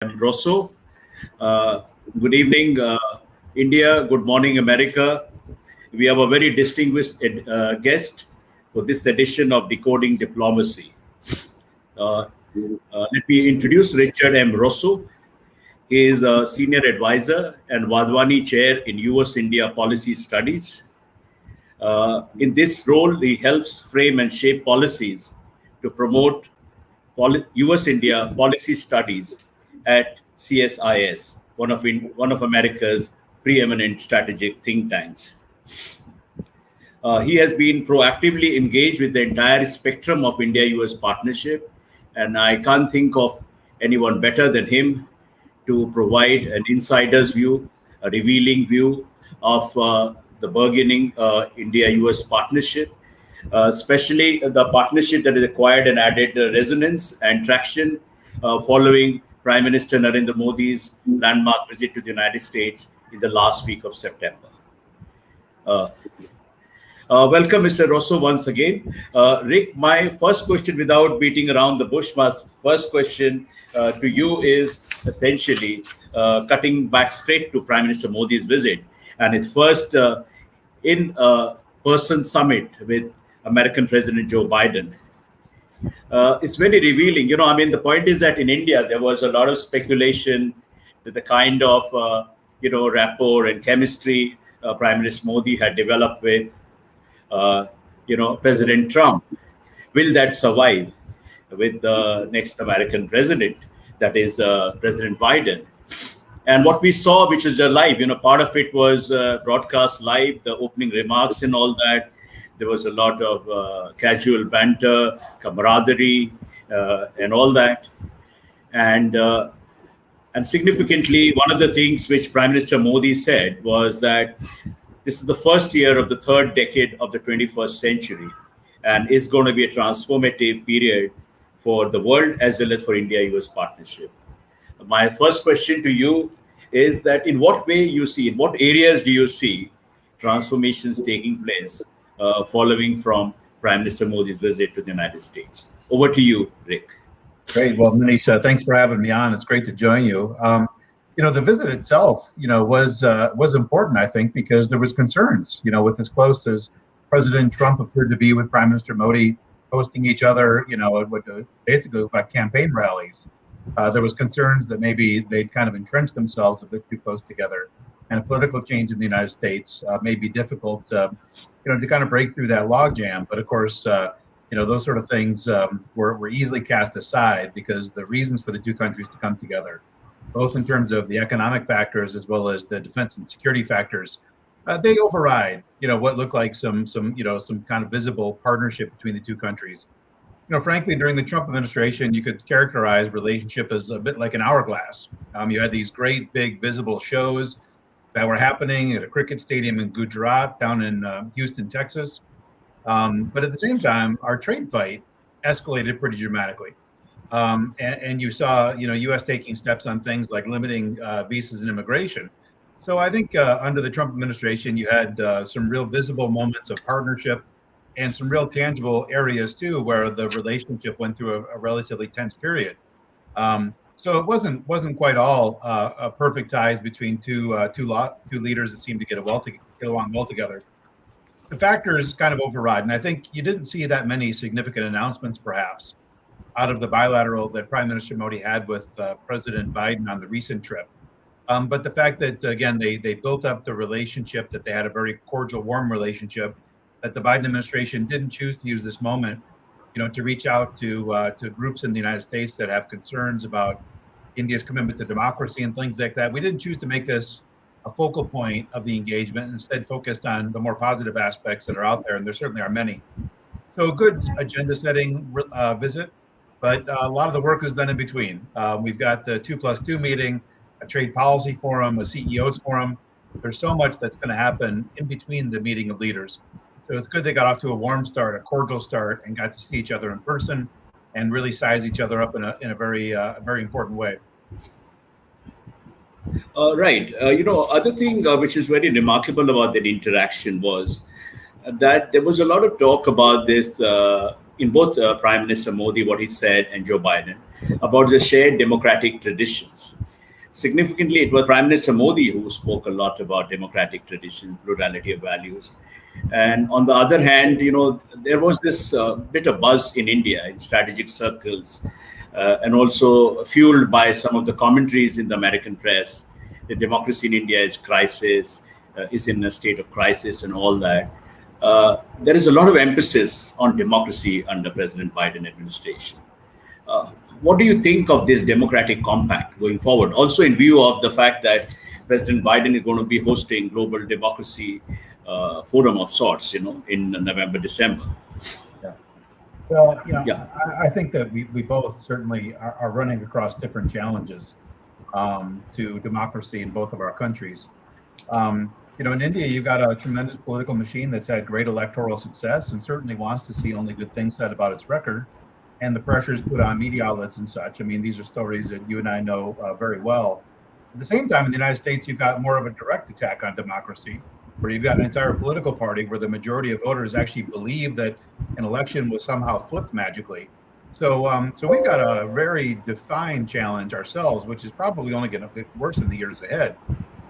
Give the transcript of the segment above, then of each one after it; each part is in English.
Rossow. Uh, Good evening, India. Good morning, America. We have a very distinguished guest for this edition of Decoding Diplomacy. Uh, Let me introduce Richard M. Rossow. He is a senior advisor and Wadhwani Chair in U.S. India Policy Studies. In this role, he helps frame and shape policies to promote U.S. India Policy Studies at CSIS, one of America's preeminent strategic think tanks. He has been proactively engaged with the entire spectrum of India-US partnership, and I can't think of anyone better than him to provide an insider's view, a revealing view of the burgeoning India-US partnership, especially the partnership that has acquired and added resonance and traction following Prime Minister Narendra Modi's landmark visit to the United States in the last week of September. Welcome, Mr. Rossow, once again. Rick, my first question, without beating around the bush, my first question to you is essentially cutting back straight to Prime Minister Modi's visit and its first in-person summit with American President Joe Biden. It's very revealing. The point is that in India, there was a lot of speculation that the kind of, rapport and chemistry Prime Minister Modi had developed with President Trump. Will that survive with the next American president, that is President Biden? And what we saw, which is live, part of it was broadcast live, the opening remarks and all that. There was a lot of casual banter, camaraderie, and all that. And significantly, one of the things which Prime Minister Modi said was that this is the first year of the third decade of the 21st century, and is going to be a transformative period for the world as well as for India-US partnership. My first question to you is that in what areas do you see transformations taking place following from Prime Minister Modi's visit to the United States? Over to you, Rick. Great. Well, Manish, thanks for having me on. It's great to join you. The visit itself, was important, I think, because there was concerns, with as close as President Trump appeared to be with Prime Minister Modi hosting each other, basically like campaign rallies. There was concerns that maybe they'd kind of entrenched themselves a bit too close together, and a political change in the United States may be difficult, to kind of break through that logjam. But of course, those sort of things were easily cast aside because the reasons for the two countries to come together, both in terms of the economic factors as well as the defense and security factors, they override, what looked like some kind of visible partnership between the two countries. Frankly, during the Trump administration, you could characterize relationship as a bit like an hourglass. You had these great, big, visible shows that were happening at a cricket stadium in Gujarat, down in Houston, Texas. But at the same time, our trade fight escalated pretty dramatically. And you saw, U.S. taking steps on things like limiting visas and immigration. So I think under the Trump administration, you had some real visible moments of partnership and some real tangible areas, too, where the relationship went through a relatively tense period. So it wasn't quite all perfect ties between two leaders that seemed to get along well together. The factors kind of override, and I think you didn't see that many significant announcements, perhaps, out of the bilateral that Prime Minister Modi had with President Biden on the recent trip. But the fact that, again, they built up the relationship, that they had a very cordial, warm relationship, that the Biden administration didn't choose to use this moment, to reach out to groups in the United States that have concerns about India's commitment to democracy and things like that. We didn't choose to make this a focal point of the engagement, instead focused on the more positive aspects that are out there, and there certainly are many. So a good agenda-setting visit, but a lot of the work is done in between. We've got the 2+2 meeting, a trade policy forum, a CEO's forum. There's so much that's going to happen in between the meeting of leaders. So it's good they got off to a warm start, a cordial start, and got to see each other in person and really size each other up in a very important way. Right. Other thing which is very remarkable about that interaction was that there was a lot of talk about this in both Prime Minister Modi, what he said, and Joe Biden, about the shared democratic traditions. Significantly, it was Prime Minister Modi who spoke a lot about democratic traditions, plurality of values. And on the other hand, there was this bit of buzz in India in strategic circles, and also fueled by some of the commentaries in the American press. The democracy in India is in a state of crisis, and all that. There is a lot of emphasis on democracy under President Biden administration. Uh, what do you think of this democratic compact going forward? Also, in view of the fact that President Biden is going to be hosting global democracy forum of sorts, in November, December. Yeah. Well, Yeah. I think that we both certainly are running across different challenges to democracy in both of our countries. In India, you've got a tremendous political machine that's had great electoral success and certainly wants to see only good things said about its record. And the pressures put on media outlets and such. I mean, these are stories that you and I know very well. At the same time, in the United States, you've got more of a direct attack on democracy, where you've got an entire political party where the majority of voters actually believe that an election was somehow flipped magically. So we've got a very defined challenge ourselves, which is probably only going to get worse in the years ahead.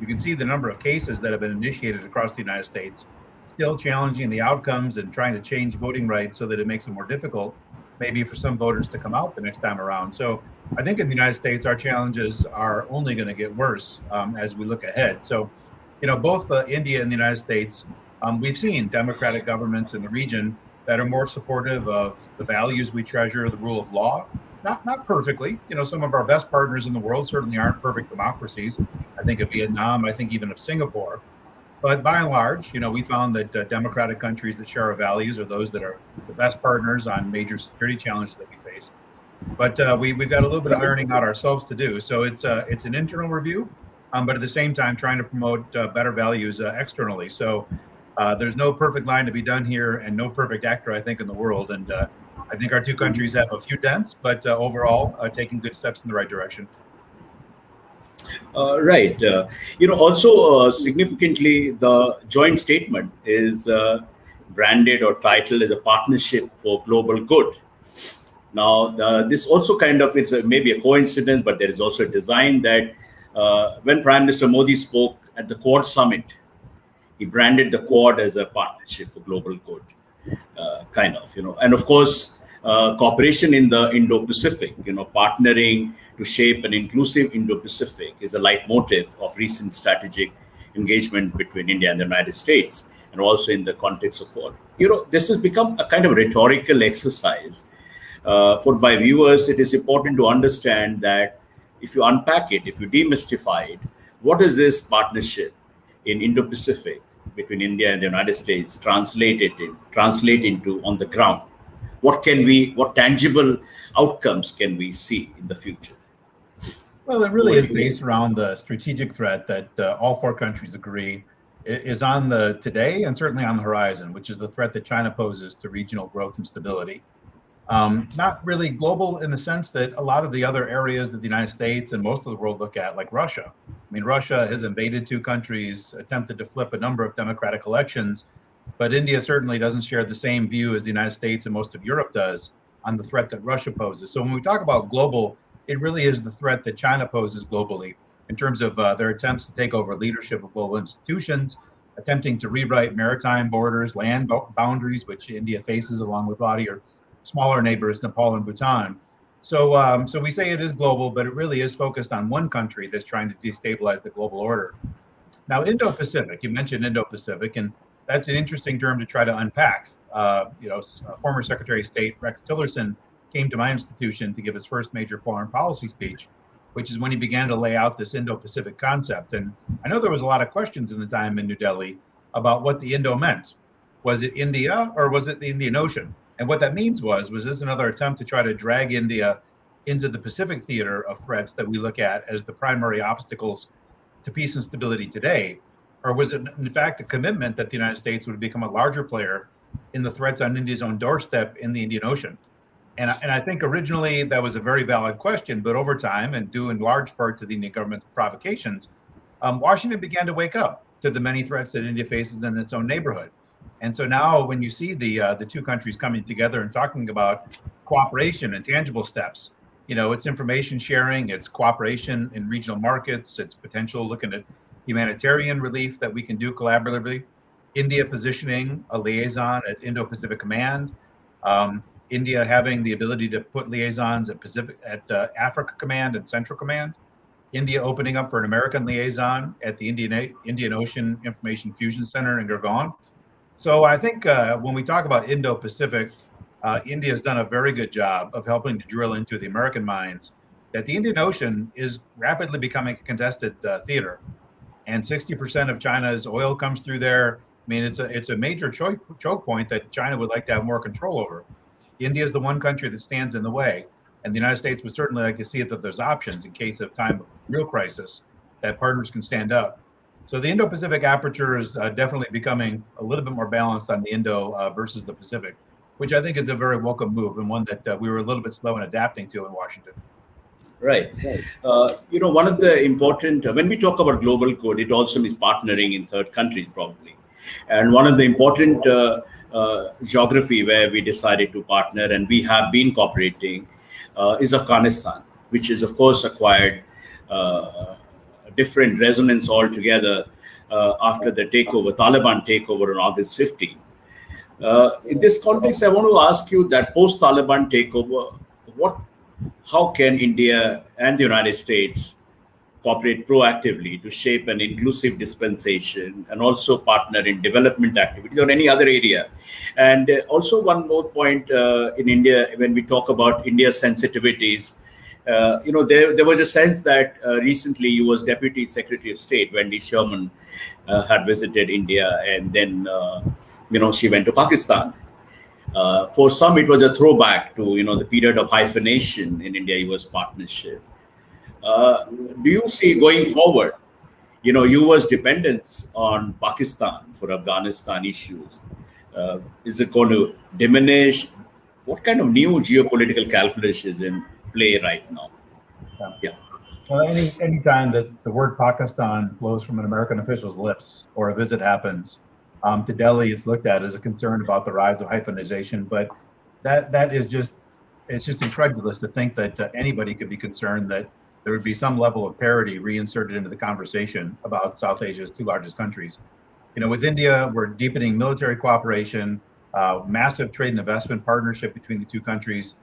You can see the number of cases that have been initiated across the United States, still challenging the outcomes and trying to change voting rights so that it makes it more difficult, maybe for some voters to come out the next time around. So I think in the United States, our challenges are only going to get worse as we look ahead. So, both India and the United States, we've seen democratic governments in the region that are more supportive of the values we treasure, the rule of law. Not perfectly. Some of our best partners in the world certainly aren't perfect democracies. I think of Vietnam, I think even of Singapore. But by and large, we found that democratic countries that share our values are those that are the best partners on major security challenges that we face. But we've got a little bit of ironing out ourselves to do. So it's an internal review, but at the same time trying to promote better values externally. So there's no perfect line to be done here, and no perfect actor, I think, in the world. And I think our two countries have a few dents, but overall taking good steps in the right direction. Right. Also significantly, the joint statement is branded or titled as a partnership for global good. Now, this also it's maybe a coincidence, but there is also a design that when Prime Minister Modi spoke at the Quad Summit, he branded the Quad as a partnership for global good, And of course, cooperation in the Indo-Pacific, partnering to shape an inclusive Indo-Pacific is a leitmotif of recent strategic engagement between India and the United States, and also in the context of Quad. This has become a kind of rhetorical exercise. For my viewers, it is important to understand that if you unpack it, if you demystify it, what is this partnership in Indo-Pacific between India and the United States translate into on the ground? What tangible outcomes can we see in the future? Well, it really is based around the strategic threat that all four countries agree is on the today and certainly on the horizon, which is the threat that China poses to regional growth and stability. Not really global in the sense that a lot of the other areas that the United States and most of the world look at, like Russia. I mean, Russia has invaded two countries, attempted to flip a number of democratic elections, but India certainly doesn't share the same view as the United States and most of Europe does on the threat that Russia poses. So when we talk about global, it really is the threat that China poses globally in terms of their attempts to take over leadership of global institutions, attempting to rewrite maritime borders, land boundaries, which India faces along with a lot of your smaller neighbors, Nepal and Bhutan. So we say it is global, but it really is focused on one country that's trying to destabilize the global order. Now, Indo-Pacific, you mentioned Indo-Pacific, and that's an interesting term to try to unpack. Former Secretary of State Rex Tillerson came to my institution to give his first major foreign policy speech, which is when he began to lay out this Indo-Pacific concept. And I know there was a lot of questions in the time in New Delhi about what the Indo meant. Was it India or was it the Indian Ocean? And what that means was this another attempt to try to drag India into the Pacific theater of threats that we look at as the primary obstacles to peace and stability today? Or was it, in fact, a commitment that the United States would become a larger player in the threats on India's own doorstep in the Indian Ocean? And I think originally that was a very valid question, but over time, and due in large part to the Indian government's provocations, Washington began to wake up to the many threats that India faces in its own neighborhood. And so now when you see the two countries coming together and talking about cooperation and tangible steps, its information sharing, its cooperation in regional markets, its potential looking at humanitarian relief that we can do collaboratively. India positioning a liaison at Indo-Pacific Command. India having the ability to put liaisons at Africa Command and Central Command. India opening up for an American liaison at the Indian Ocean Information Fusion Center in Gurgaon. So I think when we talk about Indo-Pacific, India has done a very good job of helping to drill into the American minds that the Indian Ocean is rapidly becoming a contested theater, and 60% of China's oil comes through there. I mean, it's a major choke point that China would like to have more control over. India is the one country that stands in the way, and the United States would certainly like to see it that there's options in case of time of real crisis that partners can stand up. So the Indo-Pacific aperture is definitely becoming a little bit more balanced on the Indo versus the Pacific, which I think is a very welcome move and one that we were a little bit slow in adapting to in Washington. Right. One of the important, when we talk about global code, it also means partnering in third countries, probably. And one of the important geography where we decided to partner and we have been cooperating is Afghanistan, which is, of course, acquired different resonance altogether after the Taliban takeover on August 15. In this context, I want to ask you that post-Taliban takeover, how can India and the United States cooperate proactively to shape an inclusive dispensation and also partner in development activities or any other area? And also one more point in India, when we talk about India's sensitivities, there was a sense that recently U.S. Deputy Secretary of State Wendy Sherman had visited India, and then she went to Pakistan. For some, it was a throwback to the period of hyphenation in India-U.S. partnership. Do you see going forward, U.S. dependence on Pakistan for Afghanistan issues? Is it going to diminish? What kind of new geopolitical calculus is in play right now? Yeah. Well, any time that the word Pakistan flows from an American official's lips or a visit happens to Delhi, it's looked at as a concern about the rise of hyphenization. But that is it's just incredulous to think that anybody could be concerned that there would be some level of parity reinserted into the conversation about South Asia's two largest countries. With India, we're deepening military cooperation, massive trade and investment partnership between the two countries,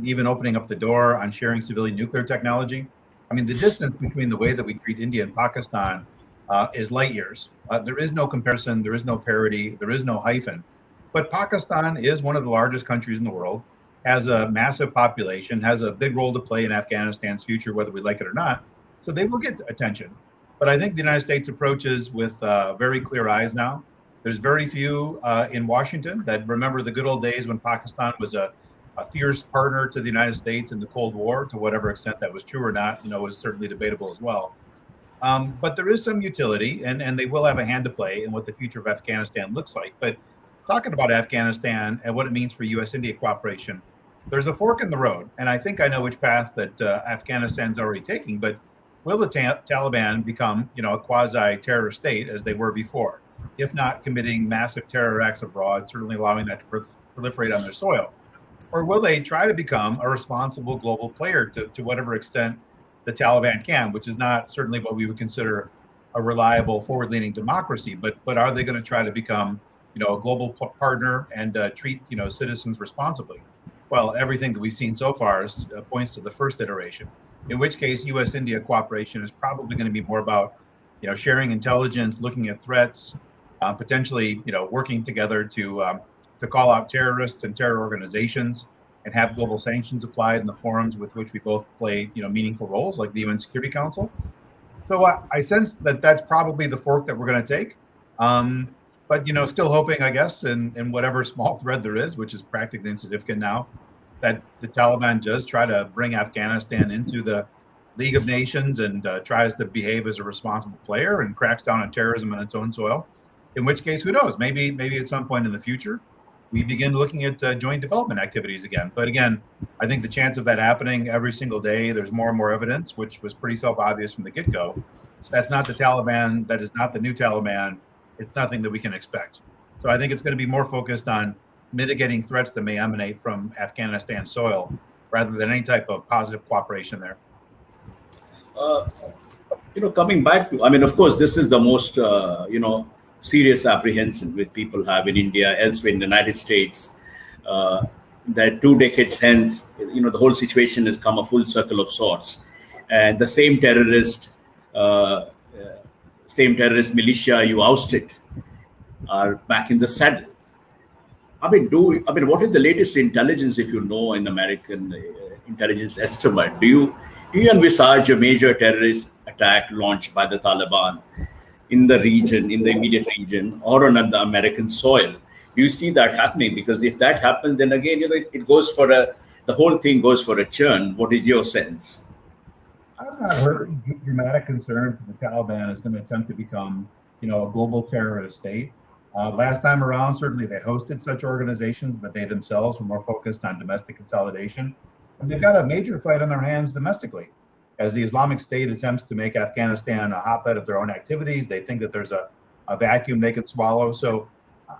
even opening up the door on sharing civilian nuclear technology. I mean, the distance between the way that we treat India and Pakistan is light years. There is no comparison, there is no parity, there is no hyphen. But Pakistan is one of the largest countries in the world, has a massive population, has a big role to play in Afghanistan's future, whether we like it or not. So they will get attention. But I think the United States approaches with very clear eyes now. There's very few in Washington that remember the good old days when Pakistan was a fierce partner to the United States in the Cold War. To whatever extent that was true or not, was certainly debatable as well. But there is some utility, and they will have a hand to play in what the future of Afghanistan looks like. But talking about Afghanistan and what it means for U.S. India cooperation, there's a fork in the road, and I think I know which path that Afghanistan's already taking. But will the Taliban become, a quasi-terrorist state as they were before, if not committing massive terror acts abroad, certainly allowing that to proliferate on their soil? Or will they try to become a responsible global player to whatever extent the Taliban can, which is not certainly what we would consider a reliable, forward-leaning democracy, but are they going to try to become, a global partner and treat, citizens responsibly? Well, everything that we've seen so far points to the first iteration, in which case U.S.-India cooperation is probably going to be more about, sharing intelligence, looking at threats, potentially, working together to call out terrorists and terror organizations, and have global sanctions applied in the forums with which we both play, meaningful roles, like the UN Security Council. So I sense that that's probably the fork that we're going to take. But, still hoping, I guess, in whatever small thread there is, which is practically insignificant now, that the Taliban does try to bring Afghanistan into the League of Nations and tries to behave as a responsible player and cracks down on terrorism on its own soil. In which case, who knows? Maybe at some point in the future, we begin looking at joint development activities again. But again, I think the chance of that happening every single day, there's more and more evidence, which was pretty self-obvious from the get-go. That's not the Taliban. That is not the new Taliban. It's nothing that we can expect. So I think it's going to be more focused on mitigating threats that may emanate from Afghanistan soil rather than any type of positive cooperation there. Coming back to, I mean, of course, this is the most, serious apprehension which people have in India, elsewhere in the United States, that 2 decades hence, the whole situation has come a full circle of sorts. And the uh, same terrorist militia you ousted are back in the saddle. What is the latest intelligence, if you know, in American intelligence estimate? Do you envisage a major terrorist attack launched by the Taliban in the region, in the immediate region, or on the American soil? Do you see that happening? Because if that happens, then again, it goes for the whole thing goes for a churn. What is your sense? I've not heard dramatic concern that the Taliban is going to attempt to become, a global terrorist state. Last time around, certainly they hosted such organizations, but they themselves were more focused on domestic consolidation. And they've got a major fight on their hands domestically. As the Islamic State attempts to make Afghanistan a hotbed of their own activities, they think that there's a vacuum they could swallow. So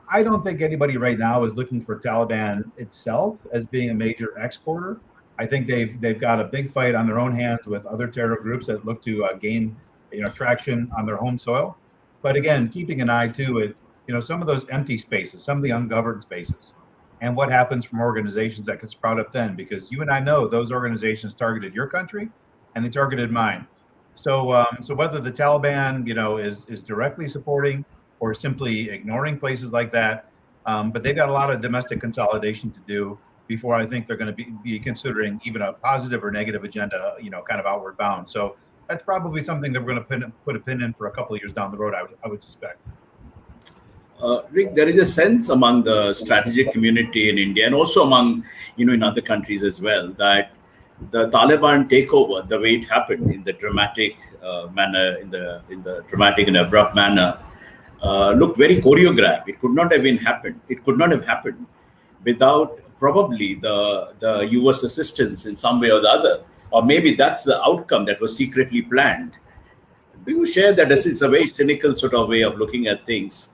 I don't think anybody right now is looking for Taliban itself as being a major exporter. I think they've got a big fight on their own hands with other terror groups that look to gain traction on their home soil. But again, keeping an eye to it, some of those empty spaces, some of the ungoverned spaces, and what happens from organizations that could sprout up then, because you and I know those organizations targeted your country and they targeted mine. So whether the Taliban, is directly supporting or simply ignoring places like that, but they've got a lot of domestic consolidation to do before I think they're going to be considering even a positive or negative agenda, kind of outward bound. So that's probably something that we're going to put a pin in for a couple of years down the road, I would suspect. Rick, there is a sense among the strategic community in India and also among, in other countries as well, that the Taliban takeover, the way it happened in the dramatic manner, in the dramatic and abrupt manner, looked very choreographed. It could not have been happened. It could not have happened without probably the U.S. assistance in some way or the other, or maybe that's the outcome that was secretly planned. Do you share that? This is a very cynical sort of way of looking at things,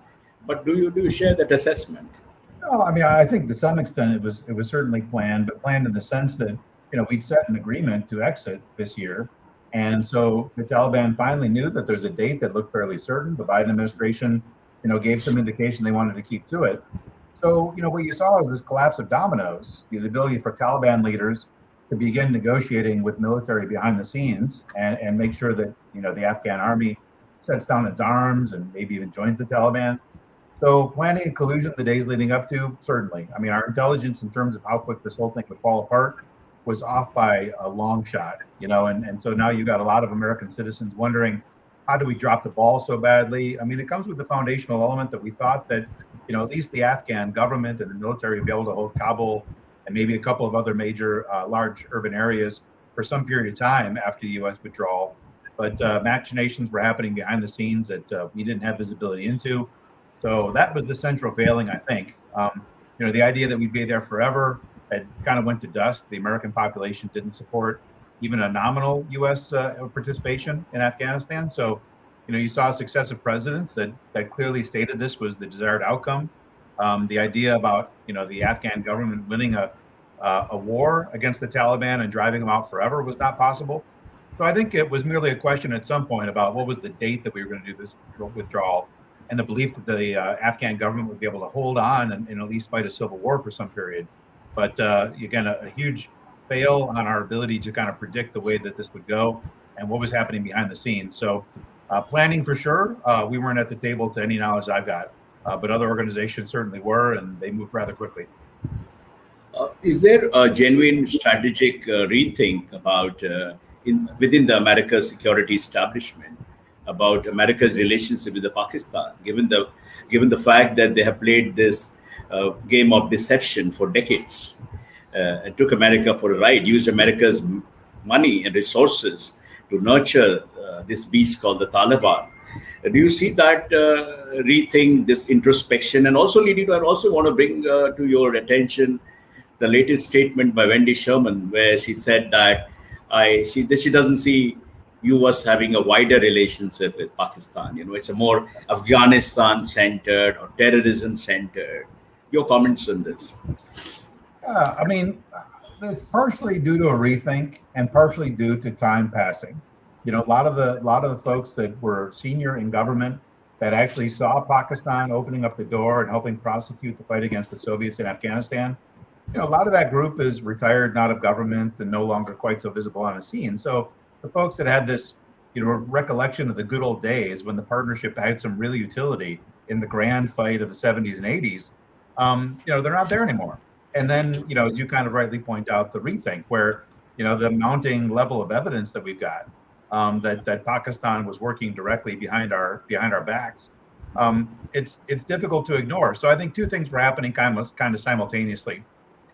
but do you share that assessment? No, I mean, I think to some extent it was certainly planned, but planned in the sense that we'd set an agreement to exit this year, and so the Taliban finally knew that there's a date that looked fairly certain. The Biden administration, gave some indication they wanted to keep to it. So what you saw is this collapse of dominoes, the ability for Taliban leaders to begin negotiating with military behind the scenes and make sure that the Afghan army sets down its arms and maybe even joins the Taliban. So planning a collusion the days leading up to, certainly. I mean, our intelligence in terms of how quick this whole thing would fall apart was off by a long shot, and so now you've got a lot of American citizens wondering, how do we drop the ball so badly? I mean, it comes with the foundational element that we thought that, at least the Afghan government and the military would be able to hold Kabul and maybe a couple of other major large urban areas for some period of time after the U.S. withdrawal. But machinations were happening behind the scenes that we didn't have visibility into. So that was the central failing, I think. The idea that we'd be there forever had kind of went to dust. The American population didn't support even a nominal U.S. Participation in Afghanistan. So, you saw successive presidents that clearly stated this was the desired outcome. The idea about, the Afghan government winning a war against the Taliban and driving them out forever was not possible. So I think it was merely a question at some point about what was the date that we were going to do this withdrawal, and the belief that the Afghan government would be able to hold on and at least fight a civil war for some period. But again, a huge fail on our ability to kind of predict the way that this would go and what was happening behind the scenes. So planning for sure, we weren't at the table to any knowledge I've got, but other organizations certainly were, and they moved rather quickly. Is there a genuine strategic rethink about within the American security establishment about America's relationship with the Pakistan, given the fact that they have played this game of deception for decades and took America for a ride, used America's money and resources to nurture this beast called the Taliban? Do you see that rethink, this introspection, and also leading to? I also want to bring to your attention the latest statement by Wendy Sherman, where she said that she doesn't see U.S. having a wider relationship with Pakistan. It's a more Afghanistan-centered or terrorism-centered. Your comments on this? I mean, It's partially due to a rethink and partially due to time passing. A lot of the folks that were senior in government that actually saw Pakistan opening up the door and helping prosecute the fight against the Soviets in Afghanistan, a lot of that group is retired, not of government, and no longer quite so visible on the scene. So the folks that had this, recollection of the good old days when the partnership had some real utility in the grand fight of the 70s and 80s, they're not there anymore. And then, as you kind of rightly point out, the rethink where, the mounting level of evidence that we've got, that Pakistan was working directly behind our backs, it's difficult to ignore. So I think two things were happening kind of simultaneously.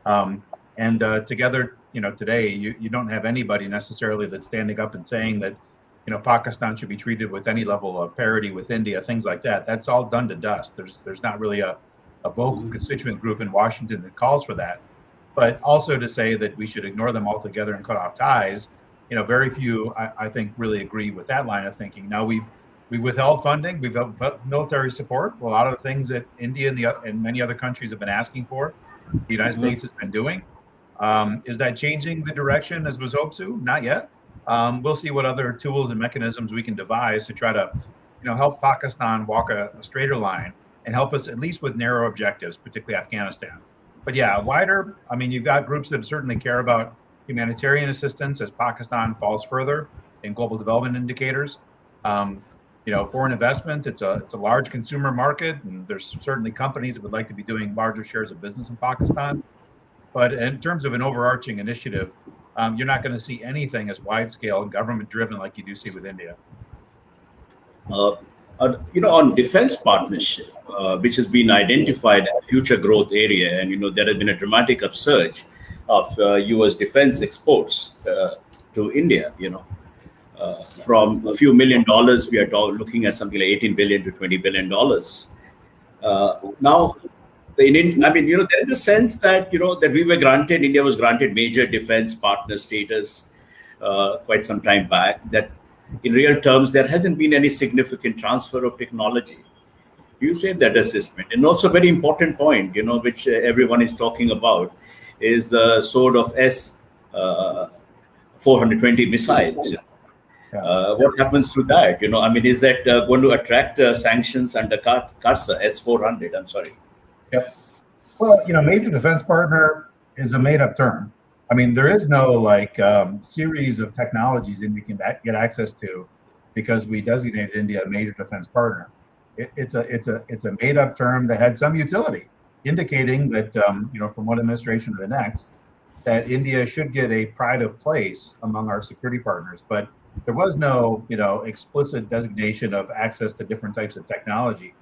And together, today, you don't have anybody necessarily that's standing up and saying that, Pakistan should be treated with any level of parity with India, things like that. That's all done to dust. There's not really a vocal constituent group in Washington that calls for that. But also to say that we should ignore them altogether and cut off ties, very few, I think, really agree with that line of thinking. Now, we've withheld funding, we've held military support. A lot of the things that India and many other countries have been asking for, the United States has been doing. Is that changing the direction as was hoped to? Not yet. We'll see what other tools and mechanisms we can devise to try to, help Pakistan walk a straighter line and help us at least with narrow objectives, particularly Afghanistan. But yeah, wider, you've got groups that certainly care about humanitarian assistance as Pakistan falls further in global development indicators. Foreign investment, it's a large consumer market, and there's certainly companies that would like to be doing larger shares of business in Pakistan. But in terms of an overarching initiative, you're not going to see anything as wide scale and government driven like you do see with India. On defense partnership, which has been identified as a future growth area, and there has been a dramatic upsurge of U.S. defense exports to India. From a few $1 million, we are looking at something like $18 billion to $20 billion. Now, there is a sense that that India was granted major defense partner status quite some time back. That in real terms, there hasn't been any significant transfer of technology. You say that assessment, and also very important point, which everyone is talking about, is the sort of S-420 missiles. What happens to that? Is that going to attract sanctions under CARSA, S-400? I'm sorry. Yep. Well, major defense partner is a made-up term. There is no series of technologies India can get access to because we designated India a major defense partner. It's a made-up term that had some utility, indicating that from one administration to the next, that India should get a pride of place among our security partners. But there was no explicit designation of access to different types of technology.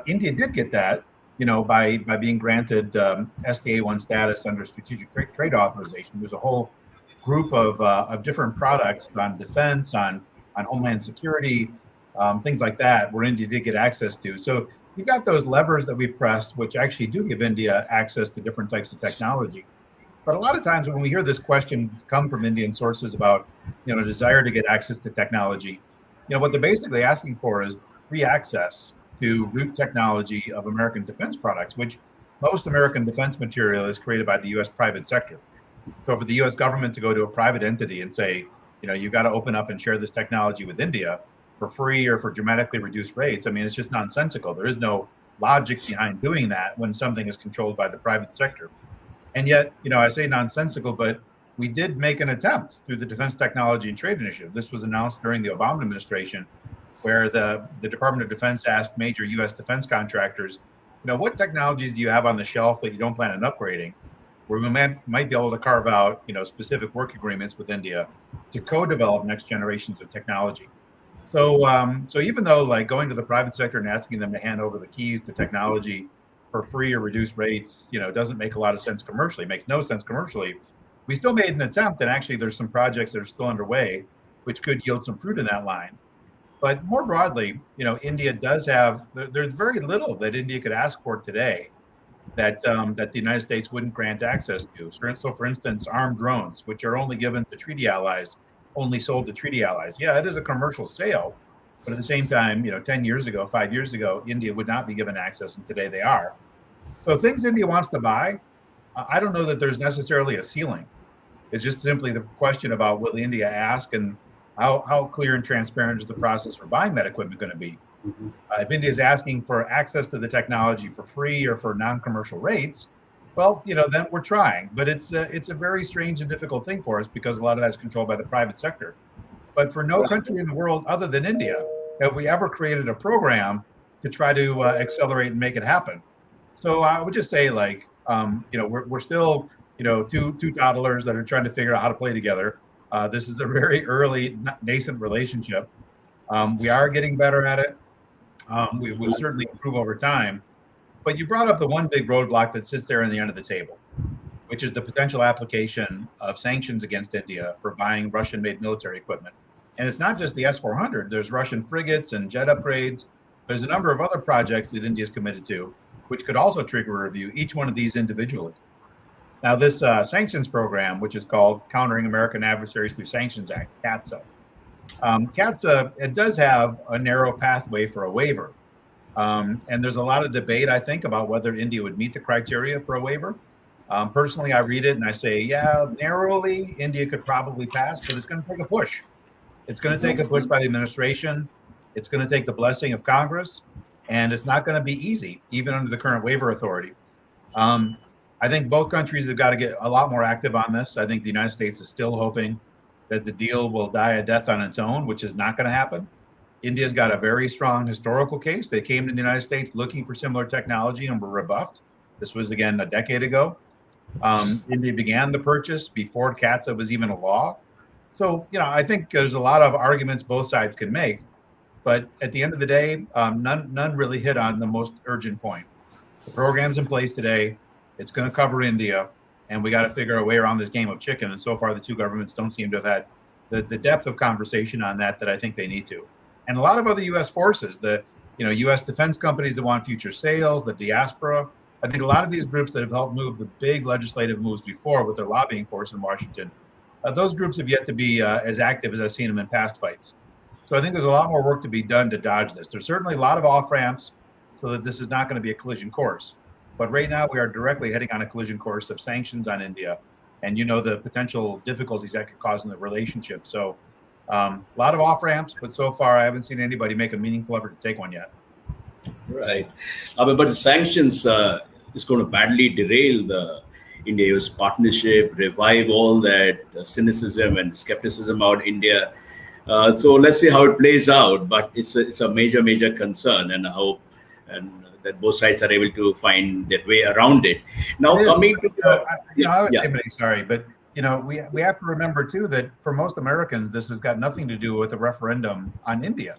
India did get that. By being granted SDA1 status under strategic trade authorization. There's a whole group of different products on defense, on homeland security, things like that, where India did get access to. So you've got those levers that we've pressed, which actually do give India access to different types of technology. But a lot of times when we hear this question come from Indian sources about, desire to get access to technology, what they're basically asking for is free access to root technology of American defense products, which most American defense material is created by the U.S. private sector. So for the U.S. government to go to a private entity and say, you've got to open up and share this technology with India for free or for dramatically reduced rates, it's just nonsensical. There is no logic behind doing that when something is controlled by the private sector. And yet, I say nonsensical, but we did make an attempt through the Defense Technology and Trade Initiative. This was announced during the Obama administration, where the Department of Defense asked major U.S. defense contractors, what technologies do you have on the shelf that you don't plan on upgrading, where we might be able to carve out, specific work agreements with India to co-develop next generations of technology. So even though going to the private sector and asking them to hand over the keys to technology for free or reduced rates, doesn't make a lot of sense commercially, makes no sense commercially, we still made an attempt, and actually there's some projects that are still underway, which could yield some fruit in that line. But more broadly, India does have, there's very little that India could ask for today that the United States wouldn't grant access to. So for instance, armed drones, which are only given to treaty allies, only sold to treaty allies. Yeah, it is a commercial sale, but at the same time, 10 years ago, 5 years ago, India would not be given access, and today they are. So things India wants to buy, I don't know that there's necessarily a ceiling. It's just simply the question about will India ask, and how clear and transparent is the process for buying that equipment going to be? If India is asking for access to the technology for free or for non-commercial rates, well, then we're trying. But it's a very strange and difficult thing for us because a lot of that's controlled by the private sector. But for no country in the world other than India have we ever created a program to try to accelerate and make it happen. So I would just say, like, we're still, two toddlers that are trying to figure out how to play together. This is a very early, nascent relationship. We are getting better at it. We will certainly improve over time. But you brought up the one big roadblock that sits there in the end of the table, which is the potential application of sanctions against India for buying Russian-made military equipment. And it's not just the S-400. There's Russian frigates and jet upgrades. There's a number of other projects that India is committed to, which could also trigger a review, each one of these individually. Now, this sanctions program, which is called Countering American Adversaries Through Sanctions Act, CAATSA. CAATSA, it does have a narrow pathway for a waiver. And there's a lot of debate, I think, about whether India would meet the criteria for a waiver. Personally, I read it and I say, yeah, narrowly, India could probably pass, but it's going to take a push. It's going to take a push by the administration. It's going to take the blessing of Congress, and it's not going to be easy, even under the current waiver authority. I think both countries have got to get a lot more active on this. I think the United States is still hoping that the deal will die a death on its own, which is not going to happen. India's got a very strong historical case. They came to the United States looking for similar technology and were rebuffed. This was, again, a decade ago. India began the purchase before CAATSA was even a law. So, I think there's a lot of arguments both sides can make. But at the end of the day, none really hit on the most urgent point. The program's in place today. It's going to cover India. And we got to figure a way around this game of chicken. And so far, the two governments don't seem to have had the depth of conversation on that I think they need to. And a lot of other U.S. forces, the U.S. defense companies that want future sales, the diaspora. I think a lot of these groups that have helped move the big legislative moves before with their lobbying force in Washington, those groups have yet to be as active as I've seen them in past fights. So I think there's a lot more work to be done to dodge this. There's certainly a lot of off-ramps so that this is not going to be a collision course. But right now we are directly heading on a collision course of sanctions on India. And the potential difficulties that could cause in the relationship. So a lot of off-ramps, but so far I haven't seen anybody make a meaningful effort to take one yet. Right. But the sanctions is going to badly derail the India-US partnership, revive all that cynicism and skepticism about India. So let's see how it plays out. But it's a major concern, and I hope that both sides are able to find their way around it. Now, coming to I was saying, sorry, but we have to remember too that for most Americans, this has got nothing to do with a referendum on India.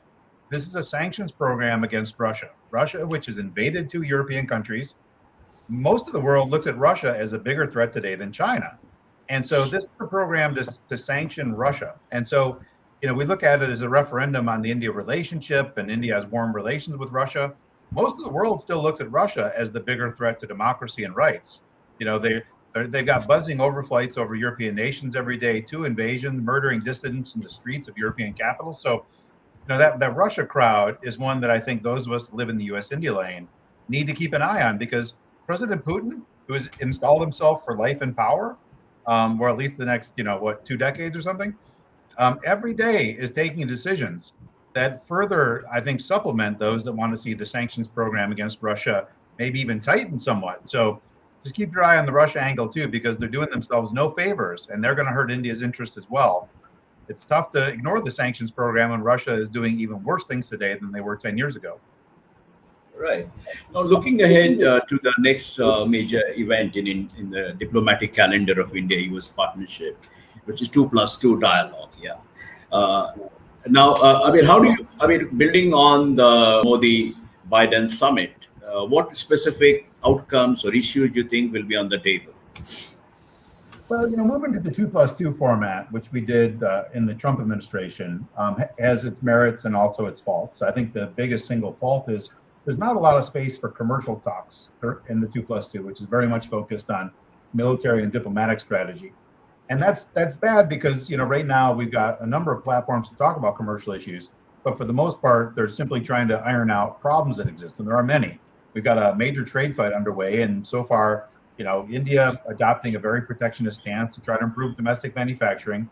This is a sanctions program against Russia. Russia, which has invaded two European countries. Most of the world looks at Russia as a bigger threat today than China. And so this is a program to sanction Russia. And so, we look at it as a referendum on the India relationship, and India has warm relations with Russia. Most of the world still looks at Russia as the bigger threat to democracy and rights. They've got buzzing overflights over European nations every day, 2 invasions, murdering dissidents in the streets of European capitals. So, that Russia crowd is one that I think those of us that live in the U.S. India lane need to keep an eye on, because President Putin, who has installed himself for life and power, or at least the next, 2 decades or something, every day is taking decisions that further, I think, supplement those that want to see the sanctions program against Russia maybe even tighten somewhat. So just keep your eye on the Russia angle too, because they're doing themselves no favors, and they're going to hurt India's interest as well. It's tough to ignore the sanctions program when Russia is doing even worse things today than they were 10 years ago. Right. Now, looking ahead to the next major event in the diplomatic calendar of India-US partnership, which is 2+2 dialogue. Yeah. Now, building on the Modi-Biden summit, what specific outcomes or issues do you think will be on the table? Well, moving to the 2+2 format, which we did in the Trump administration, has its merits and also its faults. I think the biggest single fault is there's not a lot of space for commercial talks in the 2+2, which is very much focused on military and diplomatic strategy. And that's bad because, right now we've got a number of platforms to talk about commercial issues, but for the most part, they're simply trying to iron out problems that exist, and there are many. We've got a major trade fight underway, and so far, India adopting a very protectionist stance to try to improve domestic manufacturing,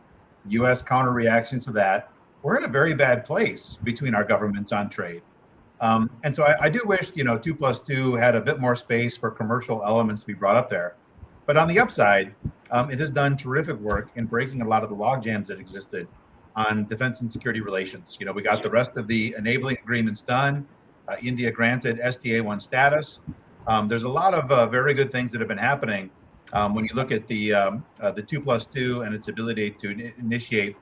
U.S. counter reactions to that. We're in a very bad place between our governments on trade. And so I do wish, 2+2 had a bit more space for commercial elements to be brought up there. But on the upside, it has done terrific work in breaking a lot of the logjams that existed on defense and security relations. We got the rest of the enabling agreements done. India granted SDA1 status. There's a lot of very good things that have been happening when you look at the 2+2 and its ability to initiate,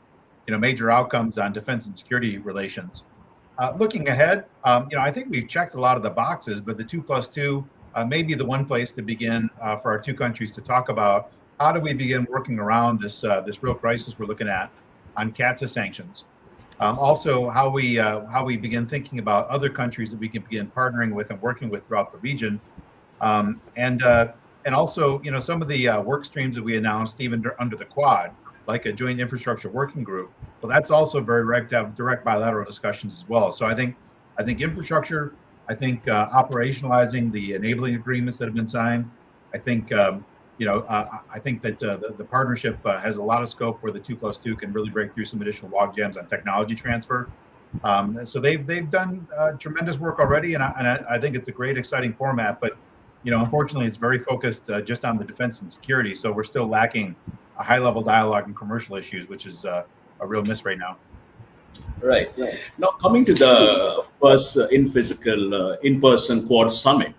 major outcomes on defense and security relations. Looking ahead, I think we've checked a lot of the boxes, but the 2+2 may be the one place to begin for our two countries to talk about how do we begin working around this real crisis we're looking at on CATSA sanctions. Also, how we begin thinking about other countries that we can begin partnering with and working with throughout the region, and also, some of the work streams that we announced even under the Quad, like a joint infrastructure working group. Well, that's also very right to have direct bilateral discussions as well. So I think infrastructure, I think operationalizing the enabling agreements that have been signed. I think I think that the partnership has a lot of scope where the 2+2 can really break through some additional log jams on technology transfer. So they've done tremendous work already, and I think it's a great, exciting format. But unfortunately, it's very focused just on the defense and security. So we're still lacking a high-level dialogue and commercial issues, which is a real miss right now. Right. Now, coming to the first in-person Quad summit,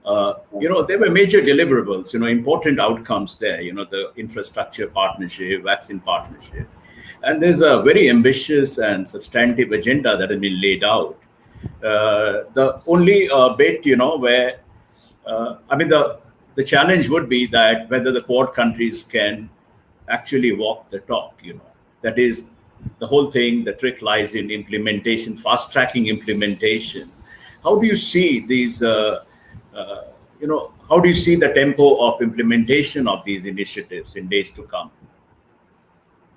there were major deliverables, important outcomes there, the infrastructure partnership, vaccine partnership. And there's a very ambitious and substantive agenda that has been laid out. The only bit, where, the challenge would be that whether the Quad countries can actually walk the talk, that is, the whole thing, the trick lies in implementation, fast-tracking implementation. How do you see these, how do you see the tempo of implementation of these initiatives in days to come?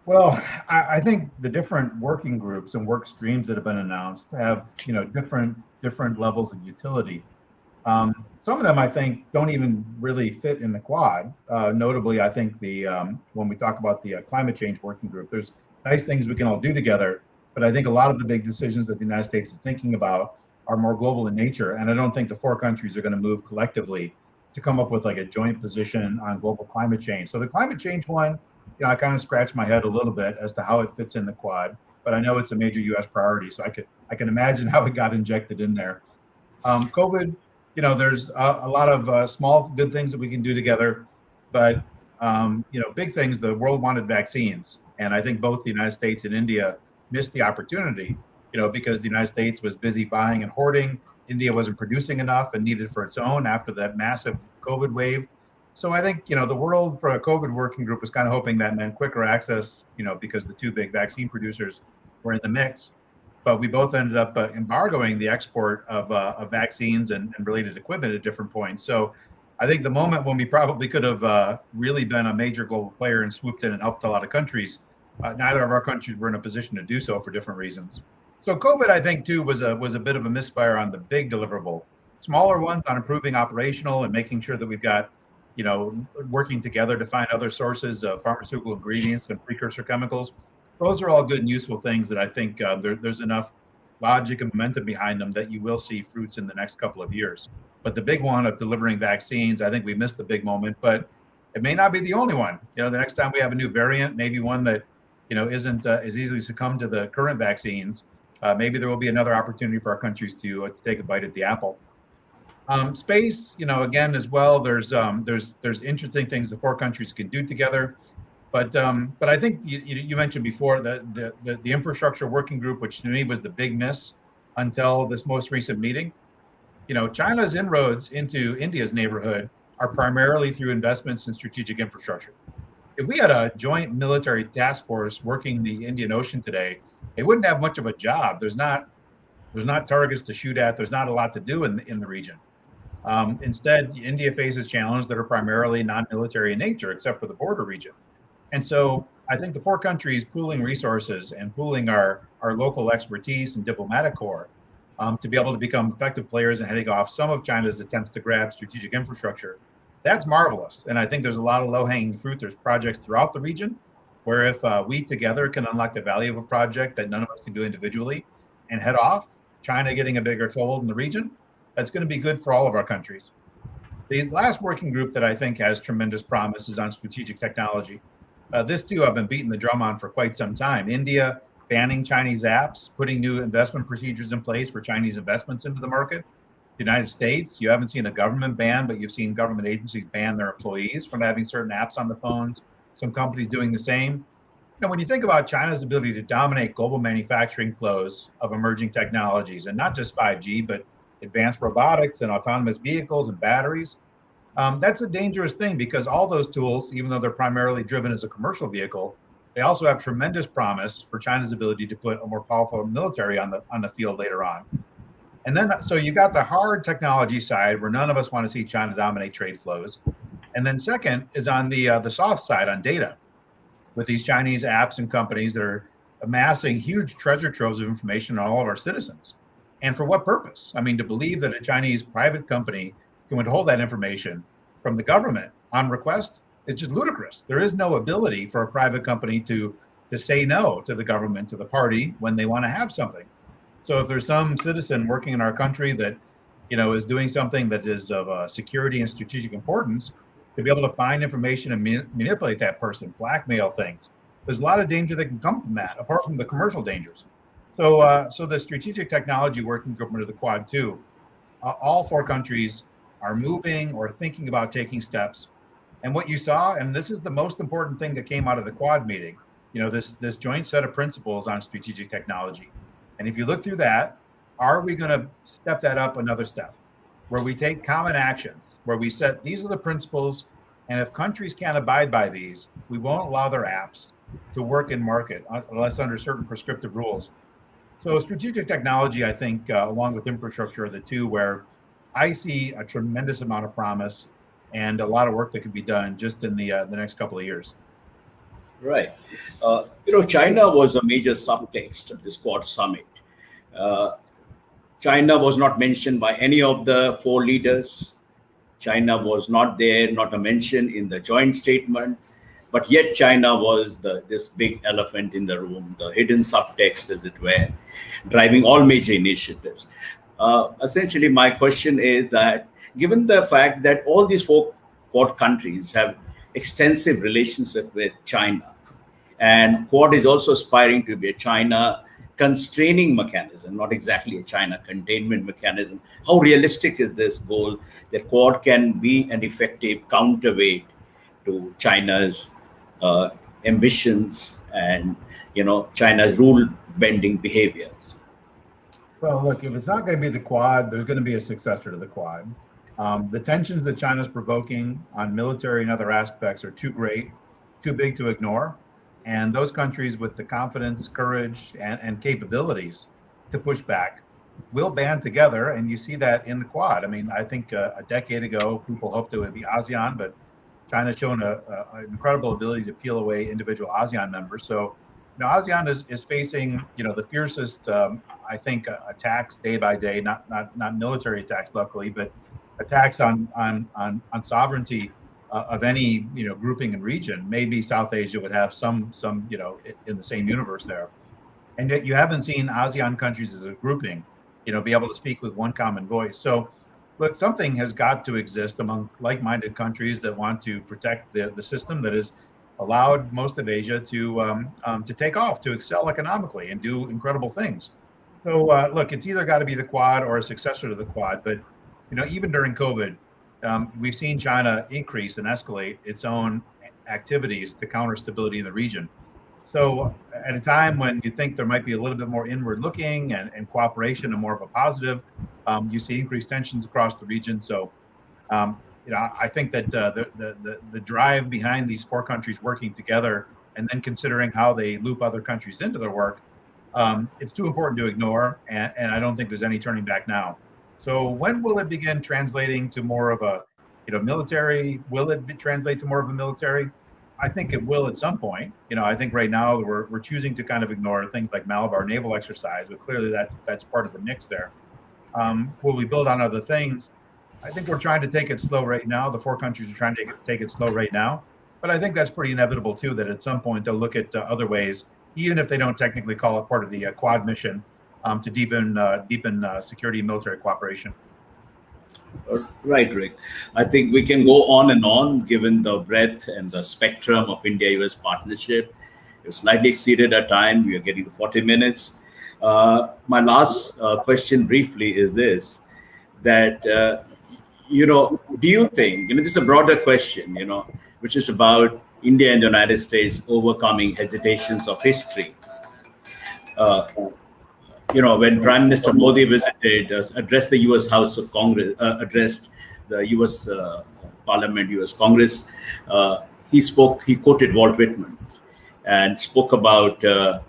Well, I think the different working groups and work streams that have been announced have, different levels of utility. Some of them, I think, don't even really fit in the Quad. Notably, I think when we talk about the climate change working group, there's nice things we can all do together. But I think a lot of the big decisions that the United States is thinking about are more global in nature. And I don't think the four countries are going to move collectively to come up with like a joint position on global climate change. So the climate change one, I kind of scratch my head a little bit as to how it fits in the Quad, but I know it's a major U.S. priority. So I can imagine how it got injected in there. COVID, there's a lot of small good things that we can do together, but big things. The world wanted vaccines, and I think both the United States and India missed the opportunity, because the United States was busy buying and hoarding. India wasn't producing enough and needed for its own after that massive COVID wave. So I think, the world for a COVID working group was kind of hoping that meant quicker access, because the two big vaccine producers were in the mix. But we both ended up embargoing the export of vaccines and related equipment at different points. So I think the moment when we probably could have really been a major global player and swooped in and helped a lot of countries, neither of our countries were in a position to do so for different reasons. So COVID, I think, too, was a bit of a misfire on the big deliverable. Smaller ones on improving operational and making sure that we've got, working together to find other sources of pharmaceutical ingredients and precursor chemicals. Those are all good and useful things that I think there's enough logic and momentum behind them that you will see fruits in the next couple of years. But the big one of delivering vaccines, I think we missed the big moment, but it may not be the only one. The next time we have a new variant, maybe one that, isn't as easily succumb to the current vaccines, maybe there will be another opportunity for our countries to take a bite at the apple. Space, again, as well, there's interesting things the four countries can do together. But I think you mentioned before that the infrastructure working group, which to me was the big miss until this most recent meeting. China's inroads into India's neighborhood are primarily through investments in strategic infrastructure. If we had a joint military task force working the Indian Ocean today, it wouldn't have much of a job. There's not targets to shoot at. There's not a lot to do in the region. Instead, India faces challenges that are primarily non-military in nature, except for the border region. And so I think the four countries pooling resources and pooling our local expertise and diplomatic corps to be able to become effective players in heading off some of China's attempts to grab strategic infrastructure That's marvelous. And I think there's a lot of low-hanging fruit. There's projects throughout the region where if we together can unlock the value of a project that none of us can do individually and head off, China getting a bigger toehold in the region, that's going to be good for all of our countries. The last working group that I think has tremendous promise is on strategic technology. This too, I've been beating the drum on for quite some time. India banning Chinese apps, putting new investment procedures in place for Chinese investments into the market. The United States, you haven't seen a government ban, but you've seen government agencies ban their employees from having certain apps on the phones. Some companies doing the same. When you think about China's ability to dominate global manufacturing flows of emerging technologies, and not just 5G, but advanced robotics and autonomous vehicles and batteries, that's a dangerous thing because all those tools, even though they're primarily driven as a commercial vehicle, they also have tremendous promise for China's ability to put a more powerful military on the field later on. And then, so you've got the hard technology side where none of us want to see China dominate trade flows. And then second is on the soft side on data, with these Chinese apps and companies that are amassing huge treasure troves of information on all of our citizens. And for what purpose? I mean, to believe that a Chinese private company can withhold that information from the government on request is just ludicrous. There is no ability for a private company to say no to the government, to the party, when they want to have something. So if there's some citizen working in our country that, is doing something that is of security and strategic importance, to be able to find information and manipulate that person, blackmail things, there's a lot of danger that can come from that, apart from the commercial dangers. So, so the strategic technology working group under the Quad 2, all four countries are moving or thinking about taking steps. And what you saw, and this is the most important thing that came out of the Quad meeting, this joint set of principles on strategic technology. And if you look through that, are we going to step that up another step, where we take common actions, where we set, these are the principles, and if countries can't abide by these, we won't allow their apps to work in market unless under certain prescriptive rules. So strategic technology, I think, along with infrastructure, are the two where I see a tremendous amount of promise and a lot of work that can be done just in the next couple of years. Right. China was a major subtext of this Quad summit. China was not mentioned by any of the four leaders. China was not there, not a mention in the joint statement. But yet China was this big elephant in the room, the hidden subtext, as it were, driving all major initiatives. Essentially, my question is that given the fact that all these four Quad countries have extensive relationship with China, and Quad is also aspiring to be a China constraining mechanism, not exactly a China containment mechanism, how realistic is this goal that Quad can be an effective counterweight to China's ambitions and China's rule-bending behavior? Well, look, if it's not going to be the Quad, there's going to be a successor to the Quad. The tensions that China's provoking on military and other aspects are too great, too big to ignore. And those countries with the confidence, courage, and capabilities to push back will band together. And you see that in the Quad. I mean, I think a decade ago, people hoped it would be ASEAN, but China's shown an incredible ability to peel away individual ASEAN members. So, ASEAN is facing, the fiercest, I think, attacks day by day, not military attacks, luckily, but attacks on sovereignty of any, grouping and region. Maybe South Asia would have some, in the same universe there. And yet you haven't seen ASEAN countries as a grouping, be able to speak with one common voice. So, look, something has got to exist among like-minded countries that want to protect the system that has allowed most of Asia to take off, to excel economically and do incredible things. So, look, it's either got to be the Quad or a successor to the Quad. But, even during COVID, we've seen China increase and escalate its own activities to counter stability in the region. So at a time when you think there might be a little bit more inward looking and cooperation and more of a positive, you see increased tensions across the region. So, I think that the drive behind these four countries working together and then considering how they loop other countries into their work, it's too important to ignore. And I don't think there's any turning back now. So when will it begin translating to more of a, military? Will it translate to more of a military? I think it will at some point. I think right now we're choosing to kind of ignore things like Malabar naval exercise, but clearly that's part of the mix there. Will we build on other things? I think we're trying to take it slow right now. The four countries are trying to take it slow right now. But I think that's pretty inevitable, too, that at some point they'll look at other ways, even if they don't technically call it part of the Quad mission, to deepen security and military cooperation. Right, Rick. I think we can go on and on given the breadth and the spectrum of India-US partnership. We've slightly exceeded our time. We are getting to 40 minutes. My last question briefly is this, that, do you think, this is a broader question, which is about India and the United States overcoming hesitations of history. When Prime Minister Modi visited, addressed the U.S. House of Congress, addressed the U.S. Parliament, U.S. Congress, he quoted Walt Whitman and spoke about, the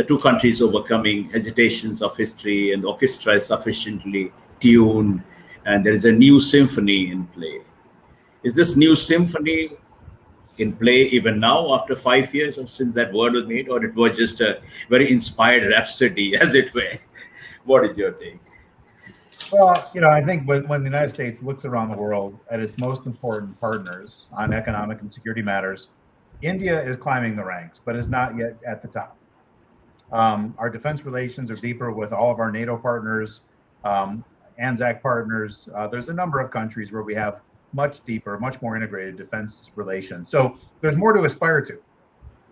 two countries overcoming hesitations of history, and the orchestra is sufficiently tuned, and there is a new symphony in play. Is this new symphony in play even now after 5 years since that word was made, or it was just a very inspired rhapsody, as it were? What is your take? Well, I think when the United States looks around the world at its most important partners on economic and security matters, India is climbing the ranks, but is not yet at the top. Our defense relations are deeper with all of our NATO partners, ANZAC partners. There's a number of countries where we have much deeper, much more integrated defense relations. So there's more to aspire to.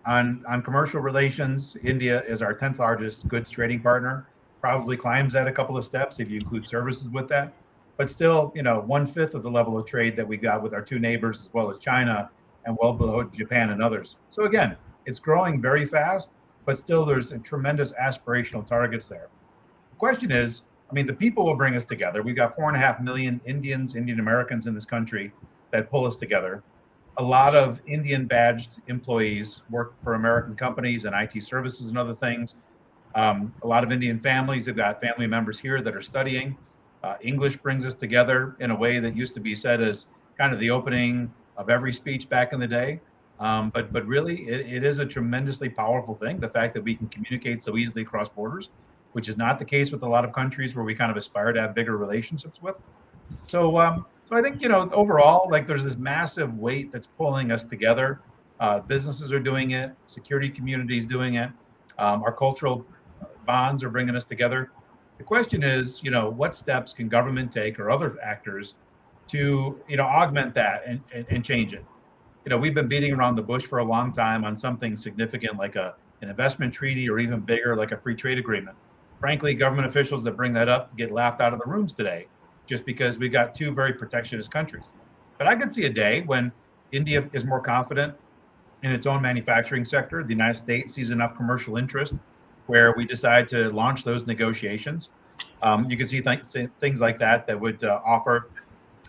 On commercial relations, India is our 10th largest goods trading partner, probably climbs at a couple of steps if you include services with that. But still, 1/5 of the level of trade that we got with our two neighbors, as well as China, and well below Japan and others. So again, it's growing very fast, but still there's a tremendous aspirational targets there. The question is, the people will bring us together. We've got 4.5 million Indian Americans in this country that pull us together. A lot of Indian badged employees work for American companies and IT services and other things. A lot of Indian families have got family members here that are studying. English brings us together in a way that used to be said as kind of the opening of every speech back in the day. But really, it is a tremendously powerful thing, the fact that we can communicate so easily across borders, which is not the case with a lot of countries where we kind of aspire to have bigger relationships with. So I think, overall, there's this massive weight that's pulling us together. Businesses are doing it. Security community is doing it. Our cultural bonds are bringing us together. The question is, what steps can government take or other actors to, augment that and change it? We've been beating around the bush for a long time on something significant like an investment treaty, or even bigger like a free trade agreement. Frankly, government officials that bring that up get laughed out of the rooms today, just because we've got two very protectionist countries. But I could see a day when India is more confident in its own manufacturing sector. The United States sees enough commercial interest where we decide to launch those negotiations. You can see things like that would offer,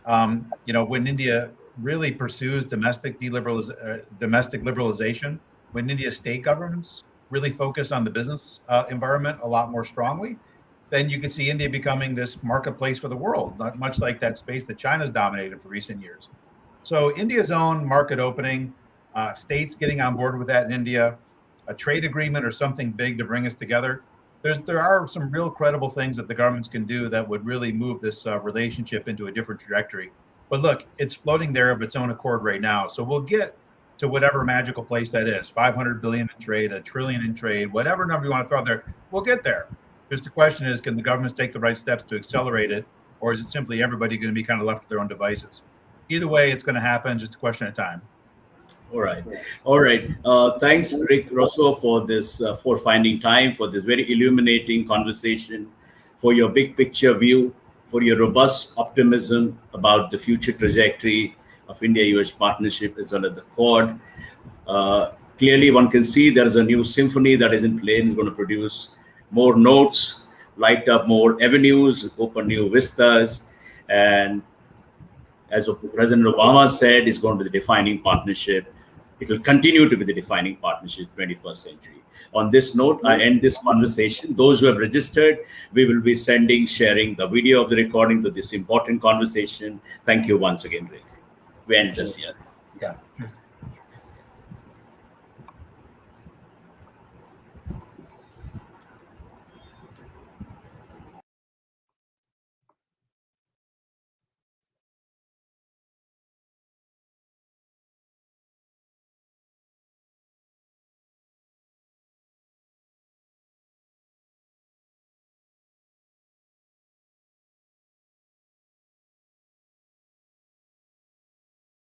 when India really pursues domestic liberalization, when India's state governments really focus on the business environment a lot more strongly, then you can see India becoming this marketplace for the world, not much like that space that China's dominated for recent years. So India's own market opening, states getting on board with that in India, a trade agreement or something big to bring us together. There are some real credible things that the governments can do that would really move this relationship into a different trajectory. But look, it's floating there of its own accord right now. So we'll get to whatever magical place that is, 500 billion in trade, $1 trillion in trade, whatever number you want to throw out there, we'll get there. Just the question is, can the governments take the right steps to accelerate it, or is it simply everybody going to be kind of left to their own devices? Either way, it's going to happen, just a question of time. All right. Thanks, Richard Rossow, for finding time for this very illuminating conversation, for your big picture view, for your robust optimism about the future trajectory of India-US partnership as well as the Quad. Clearly, one can see there is a new symphony that is in play and is going to produce more notes, light up more avenues, open new vistas, and as President Obama said, it's going to be the defining partnership. It will continue to be the defining partnership 21st century. On this note, I end this conversation. Those who have registered, we will be sharing the video of the recording to this important conversation. Thank you once again, Rick. We end this year. Yeah.